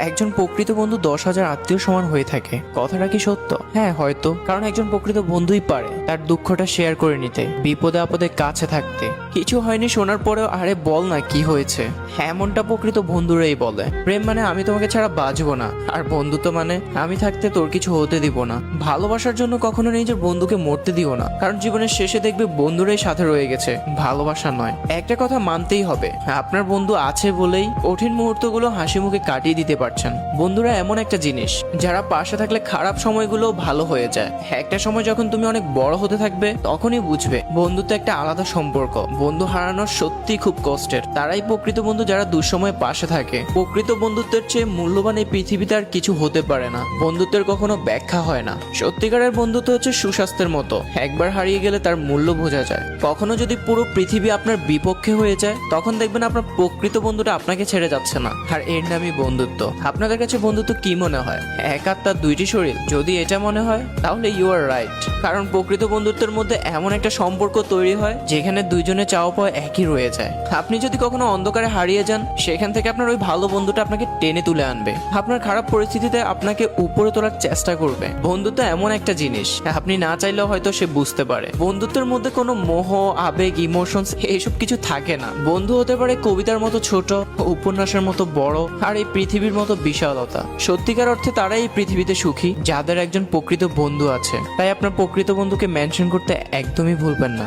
একজন প্রকৃত বন্ধু 10,000 আত্মীয় সমান হয়ে থাকে। কথাটা কি সত্য? হ্যাঁ হয়তো, কারণ একজন প্রকৃত বন্ধুই পারে তার দুঃখটা শেয়ার করে নিতে, বিপদে আপদে কাছে থাকতে। কিছু হয়নি শোনার পরেও আরে বল না কি হয়েছে, এমনটা প্রকৃত বন্ধুরাই বলে। প্রেম মানে আমি তোমাকে ছাড়া বাঁচবো না, আর বন্ধুত্ব মানে আমি থাকতে তোর কিছু হতে দিব না। ভালোবাসার জন্য কখনো নিজের বন্ধুকে মরতে দিও না, কারণ জীবনের শেষে দেখবে বন্ধুরাই সাথে রয়ে গেছে, ভালোবাসা নয়। একটা কথা মানতেই হবে, আপনার বন্ধু আছে বলেই কঠিন মুহূর্তগুলো হাসি মুখে কাটিয়ে দিতে পারছেন। বন্ধুরা এমন একটা জিনিস যারা পাশে থাকলে খারাপ সময়গুলো ভালো হয়ে যায়। একটা সময় যখন তুমি অনেক বড় হতে থাকবে তখনই বুঝবে বন্ধুত্ব একটা আলাদা সম্পর্ক। বন্ধু হারানোর সত্যি খুব কষ্টের। তারাই প্রকৃত বন্ধু যারা দুঃসময়ে পাশে থাকে। প্রকৃত বন্ধুত্বের চেয়ে মূল্যবান এই পৃথিবীতে আর কিছু হতে পারে না। বন্ধুত্বের কখনো ব্যাখ্যা হয় না। সত্যিকারের বন্ধুত্ব হচ্ছে সুস্বাস্থ্যের মতো, একবার হারিয়ে গেলে তার মূল্য বোঝা যায়। কখনো যদি পুরো পৃথিবী আপনার বিপক্ষে হয়ে যায় তখন দেখবেন আপনার প্রকৃত বন্ধুটা আপনাকে ছেড়ে যাচ্ছে না, আর এর নামই বন্ধুত্ব। আপনাদের কাছে বন্ধুত্ব কি মনে হয়? এক আত্মার দুইটি শরীর? যদি এটা মনে হয় তাহলে ইউ আর রাইট, কারণ প্রকৃত বন্ধুত্বের মধ্যে এমন একটা সম্পর্ক তৈরি হয় যেখানে দুইজনে চাওয়া পাওয়া একই রয়ে যায়। আপনি যদি কখনো অন্ধকারে হারিয়ে যান সেখান থেকে আপনার ওই ভালো বন্ধুটা আপনাকে টেনে তুলে আনবে। আপনার খারাপ পরিস্থিতিতে আপনাকে উপরে তোলার চেষ্টা করবে। বন্ধুত্ব এমন একটা জিনিস আপনি না চাইলেও হয়তো সে বুঝতে পারে। বন্ধুত্বের মধ্যে কোনো মোহ, আবেগ, ইমোশনস এসব কিছু থাকে না। বন্ধু হতে পারে কবিতার মতো ছোট, উপন্যাসের মতো বড়, আর এই পৃথিবীর মতো বিশালতা। সত্যিকার অর্থে তারাই এই পৃথিবীতে সুখী যাদের একজন প্রকৃত বন্ধু আছে। তাই আপনার প্রকৃত বন্ধুকে মেনশন করতে একদমই ভুলবেন না।